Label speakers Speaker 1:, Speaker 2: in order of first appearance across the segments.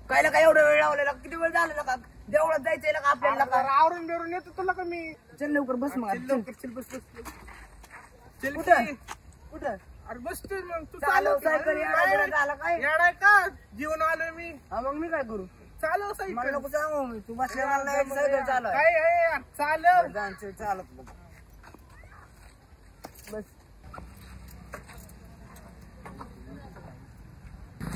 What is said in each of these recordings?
Speaker 1: कायला काय एवढा वेळ लावलेला किती वेळ झालेला का देवळात जायचंय का आपल्याला का
Speaker 2: आवरून बिरून येतो तुला का मी
Speaker 1: चल लवकर बस मग
Speaker 2: लवकर चल बस चल
Speaker 1: कुठं कुठं
Speaker 2: अरे बसतोय मग तू
Speaker 1: चालव सायकल झाला काय
Speaker 2: येडाय का जीवन आलोय मी
Speaker 1: मग मी काय करू
Speaker 2: चालव
Speaker 1: मला
Speaker 2: सायकल
Speaker 1: नको सांगू मी तू बसल्या मला सायकल चालव
Speaker 2: काय आहे चालव
Speaker 1: चालत बस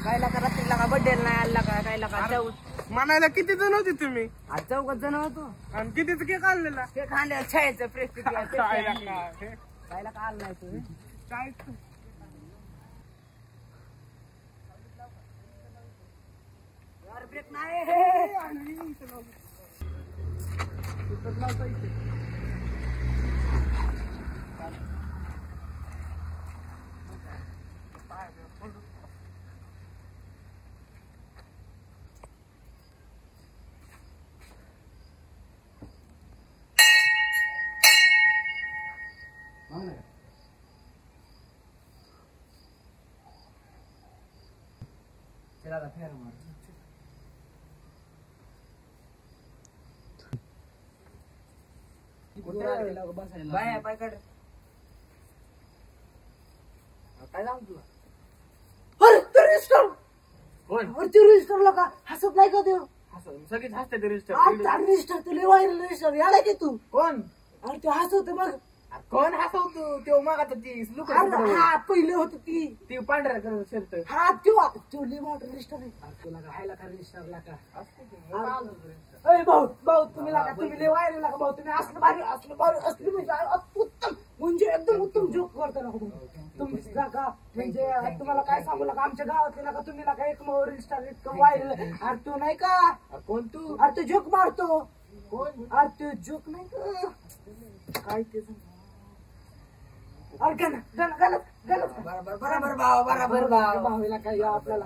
Speaker 1: कायला का रात्रीला का बड्डेला नाही आला का कायला का जाऊ
Speaker 2: म्हणायला किती जण होते तुम्ही
Speaker 1: आज चौकात जण होतो
Speaker 2: आणि कितीच केक आणलेला
Speaker 1: ते खांद्या छायचं प्रेस्टिक
Speaker 2: खायला काय
Speaker 1: कायला का आलं नाही तू
Speaker 2: काय
Speaker 1: यार ब्रेक नाही चला फेर मार बाय पाय काढ काय जाऊ तुला अरे ते रजिस्टर
Speaker 2: कोण
Speaker 1: अरे ते रजिस्टरला का हसत नाही का देव
Speaker 2: सगळीच हसते ते रजिस्टर
Speaker 1: अरे रजिस्टर तुला व्हायरल रजिस्टर याला की तू
Speaker 2: कोण
Speaker 1: अरे ते हसवत बघ
Speaker 2: कोण हसवतो तो मग आता ती लुक
Speaker 1: अरे हा पहिले होत ती
Speaker 2: पांढरा कलर शर्ट
Speaker 1: हा तो लय मोठा रजिस्टर आहे तुला का हायला का रजिस्टरला का अरे भाऊ तुम्ही लागा तुम्ही लय व्हायरल लागा भाऊ तुम्ही असलं भारी असली म्हणजे उत्तम म्हणजे एकदम उत्तम जोक करता ना तुम्ही लागा म्हणजे तुम्हाला काय सांगू लागा आमच्या गावातले लागा तुम्ही लागा एक रजिस्टर इतकं व्हायरल अरे तू नाही का
Speaker 2: कोण तू
Speaker 1: अरे तो जोक मारतो
Speaker 2: कोण
Speaker 1: अरे तो जोक नाही का काय ते अरे बरोबर भावाला काय आपल्याला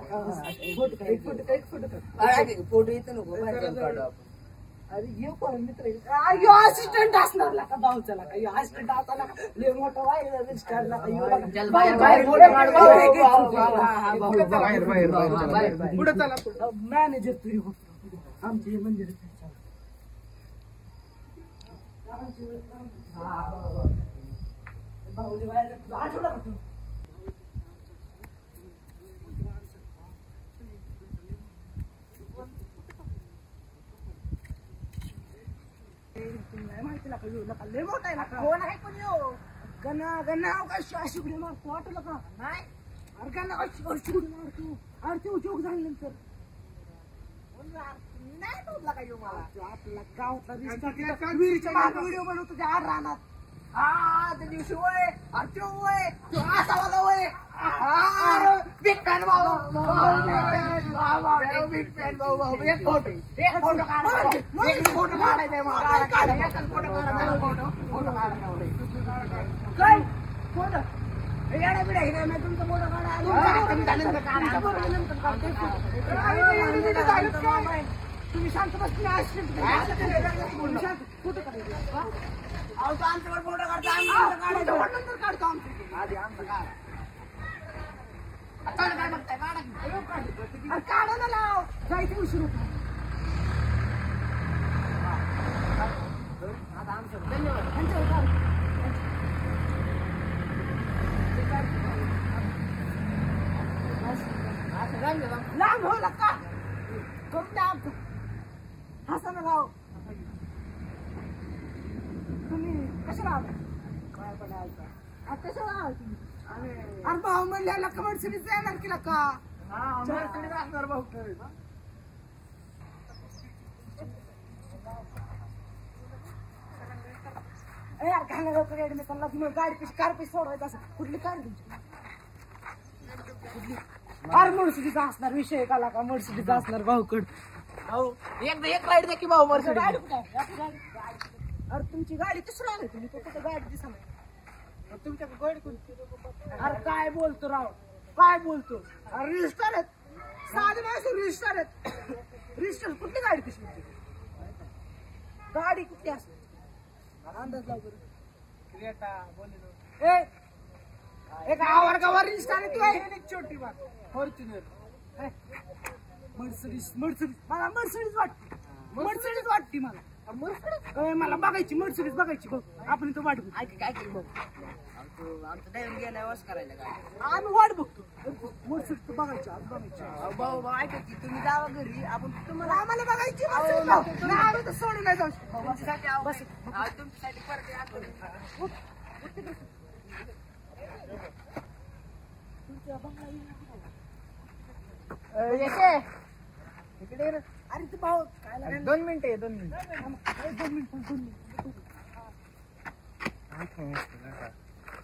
Speaker 1: फोटो येतो नको अरे ये कोण मित्र यो असिस्टंट असणार का भाऊचा का यो असिस्टंट असला लय मोठा व्हायरल रजिस्टरला
Speaker 2: पुढे चला
Speaker 1: मॅनेजर तू आमचे मंदिर बाहुली व्हायरल आठवला का तू लय मोठा आहे ना कोण आहे पण यो गणा काय शिकडी मारतो वाटलं का नाही अरे गणा शिकडी मारतो अरे तो जोक झाल्यानंतर नाही तोडला का यो मला आपला गावचा व्हिडिओ बनवतो त्या आड राहणार हा त्या दिवशी वय अरे तो वय तो असावाला वय बिग फॅन भाऊ बिग फॅन भाऊ एक फोटो काढायचा काय फोटो येडा बिडा हे नाही तुमचा फोटो काढा तुम्ही शांत बस फोटो काढायचा आमच्यावर फोटो काढतो काढतो आधी आमचं काय बघताय काढा ना लाव जायचं उशीर होतो आता आमचं धन्यवाद लांब हो का करून द्या आमचं हसा ना गाव तुम्ही कशाला आला काय पण आलता कशाला आला तुम्ही अरे भाऊ म्हणल्याला का मर्सिडीज जाणार की का मर्सिडीज असणार भाऊ यार घालणार होतं ऍडमिशनला तुम्ही गाडी कशी कार पैसे सोडवायचं असं कुठली कार तुमची कुठली अरे मर्सिडीचा असणार विषय काला का मर्सिडीचा असणार भाऊकड भाऊ एकदा एक राईड द्या की भाऊ मर्सिडीज अरे तुमची गाडी दुसरं आली तुम्ही कुठं गाडी दिसा तुमच्या गाडी कोणती अरे काय बोलतो राव काय बोलतो अरे रजिस्टर आहेत साधे माणसं रजिस्टर आहेत रजिस्टर कुठली गाडी कशी गाडी कुठली असते अंदाज लाव बरं
Speaker 2: क्रेटा बोलेरो
Speaker 1: ए एक आवर्गावर रिस्टार तू आहे
Speaker 2: एक छोटी बात फॉर्च्युनर
Speaker 1: मर्सिडीज मला मर्सिडीज वाटते मर्सिडीज वाटते मला बघायची मर्सिडीज बघायची बघ आपण इथं वाट बघ
Speaker 3: काय केलं बघ आमचं ड्रायव्हर गेला वॉश करायला काय
Speaker 1: आम्ही वाट बघतो मर्सिडीज बघायची आज बघायची
Speaker 3: भाऊ भाऊ ऐका की तुम्ही जावा घरी आपण तुम्हाला
Speaker 1: आम्हाला बघायची Mercedes लाव. नाही, आम्ही तर सोडून नाही जाऊ शकत.
Speaker 3: तुमच्यासाठी तुमच्यासाठी परत आणतो.
Speaker 1: उठ, उठ तिकडे. तुमच्या बंगला
Speaker 3: येते इकडे ये ना.
Speaker 1: अरे तू भाऊ काय लागेल?
Speaker 3: 2 मिनिटं आहे 2 मिनिटं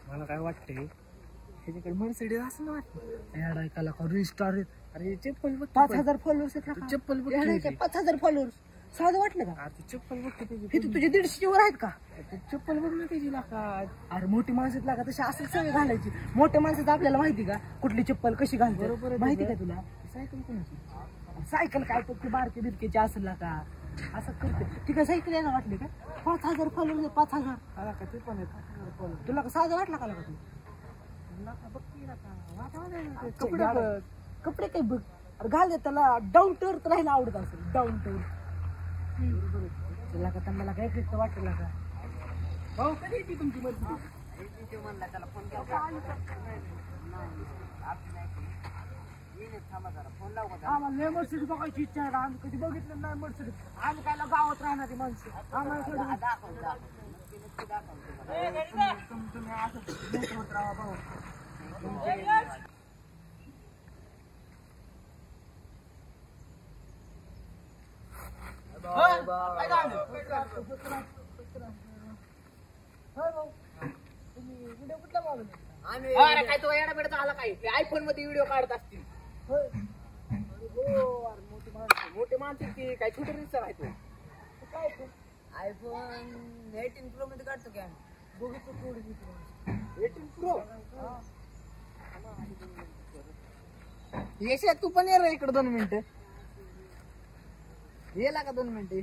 Speaker 2: मला काय वाटतंय ह्याच्याकडे मर्सिडीज असं ना वाटतं
Speaker 1: याड ऐकायला का रिस्टार
Speaker 2: अरे चप्पल बघ
Speaker 1: 5,000 फॉलोअर्स आहेत ना
Speaker 2: चप्पल बघ
Speaker 1: याड ऐका 5,000 फॉलोअर्स साधं वाटलं का
Speaker 2: तू चप्पल बघ किती
Speaker 1: हे तू तुझे 150 वर आहेत का
Speaker 2: चप्पल बघ ना त्याची लाका
Speaker 1: अरे मोठी माणसं लागा तशी असं सवय घालायची मोठ्या माणसाचं आपल्याला माहिती का कुठली चप्पल कशी घालते
Speaker 2: बरोबर आहे
Speaker 1: माहिती का
Speaker 2: तुझं.
Speaker 1: तुला
Speaker 2: सायकल कोणाची
Speaker 1: सायकल काय तर ती बारकी बिरकीची असेल ना का असं करते ठीक आहे सायकल यायला वाटली का 5,000 फॉलोअर्स 5,000
Speaker 2: आला का ते पण आहे
Speaker 1: तुला का साधं वाटलं का लागा तू
Speaker 2: कपडे बघ.
Speaker 1: कपडे काय बघ अरे घाल दे त्याला डाऊन टू अर्थ राहायला आवडत असेल डाऊन टू तुला का त्यांना काय फिरतं वाटलं का भाऊ कधी येते तुमची मर्जी
Speaker 3: म्हणला त्याला फोन केला थांबा जरा फोन लावू का
Speaker 1: आम्हाला लय मर्सिडीज बघायची इच्छा आहे आम्ही कधी बघितलं नाही मर्सिडीज आम्ही काय गावात राहणारी माणसं आम्हाला थोडं
Speaker 3: दाखव
Speaker 1: तुम्ही असं भेट होत राहा भाऊ
Speaker 3: अरे काय तो येडा बेडा आला काय आयफोन मध्ये व्हिडिओ काढत असतील मोठे माणसं की काय छोटे रिक्षा आहे तो आयफोन 18 प्रो मध्ये काढतो की आम्ही बघितलं थोडी 18 प्रो येशा तू पण ये रे इकडे 2 मिनिटं येला का 2 मिनिटे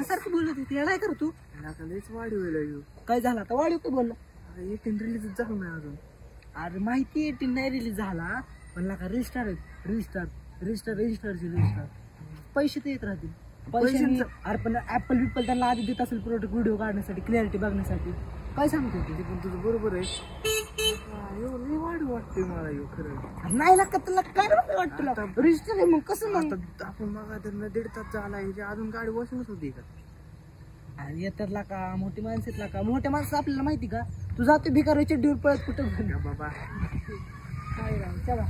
Speaker 1: सारखं बोलत होती येणार कर तू
Speaker 2: लयच वाढ होईल
Speaker 1: काय झालं आता वाढीव काय बोलला
Speaker 2: एक रिलीज झालं नाही अजून
Speaker 1: अरे माहिती 18 नाही रिलीज झाला पण नका रजिस्टार पैसे तर येत राहतील पैसे अरे पण ऍपल त्यांना आधी देत असेल प्रोडक्ट व्हिडिओ काढण्यासाठी क्लॅरिटी बघण्यासाठी काय सांगतो
Speaker 2: ते पण तुझं बरोबर आहे एवढं वाढ वाटते मला येऊ खरं
Speaker 1: अरे नाही लागत तुला काय वाटत तुला रजिस्टर आहे मग कसं मग
Speaker 2: आता आपण मग 1.5 तास झाला अजून गाडी वॉशिंगच होती का
Speaker 1: अरे येतात का मोठी माणसं का मोठ्या माणसं आपल्याला माहिती का तू जातो भिकार चड्डीवर पळत कुठं
Speaker 2: बाबा
Speaker 1: काय राव चला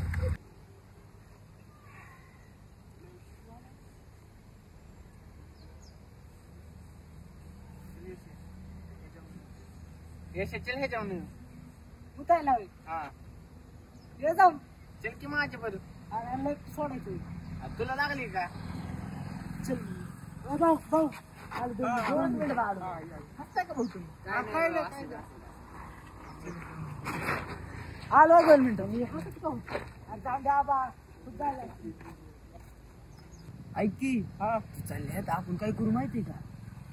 Speaker 3: चल हे जाऊन
Speaker 1: उतायला हवे
Speaker 3: हा
Speaker 1: ये जाऊन
Speaker 3: चल की माझ्या बरं
Speaker 1: अरे लय सोडायचं
Speaker 3: तुला लागली का
Speaker 1: चल भाऊ आलो 2 मिनिट बाळा हसता का भाऊ तुम्ही आलो 2 मिनिटं मी हसत का होतो अरे जाऊन द्या बा ऐक की चालले आपण काय करू माहितीये का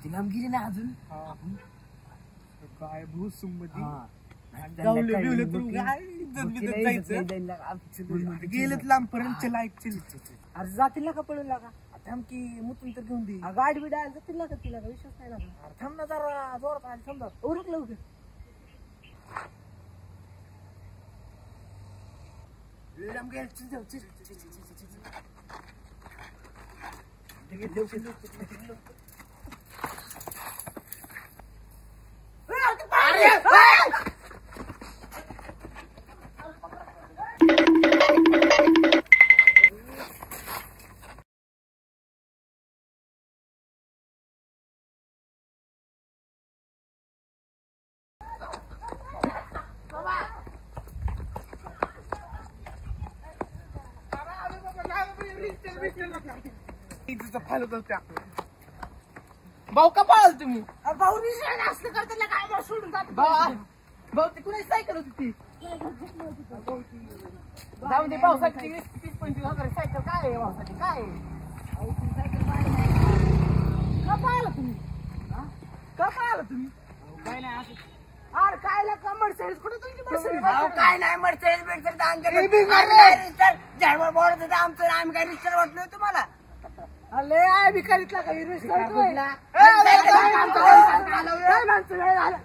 Speaker 1: ती लांब गेली ना अजून
Speaker 2: काय भूसुंमती गेलेत लांब पर्यंत चला
Speaker 1: अरे जातील का पळून लागा
Speaker 2: थांब की मुतून तर घेऊन दे
Speaker 1: गाडी बिडा जातील का तिला का विश्वास नाही लागला
Speaker 2: थांब ना जरा जोरात आली समजा
Speaker 1: ओरख लवकर
Speaker 2: लांब गेल चल जाऊ चल
Speaker 3: भाऊ का पळाल तुम्ही
Speaker 1: भाऊ रिक्षा असलं करताना काय मला सोडून जात
Speaker 3: भाऊ ती कुणाची सायकल होती ती जाऊन दे पावसाची 20-25 हजार सायकल काय आहे पावसाची काय आहे
Speaker 1: का पाहिलं तुम्ही का पाहिलं तुम्ही
Speaker 2: काय नाही असं
Speaker 1: अरे काय का मर्सिडीज कुठे तुमची मर्सिडीज
Speaker 3: काय नाही मर्सिडीज बिर्सिडीज
Speaker 1: हे बी मारलंय.
Speaker 3: झाडवर बोलत होतं आमचं आम्ही काय रिस्टर वाटलोय तुम्हाला
Speaker 1: अरे आहे भिकारीतला काही रिस्क
Speaker 3: कुठला?
Speaker 1: काय माणसं वेळ झाला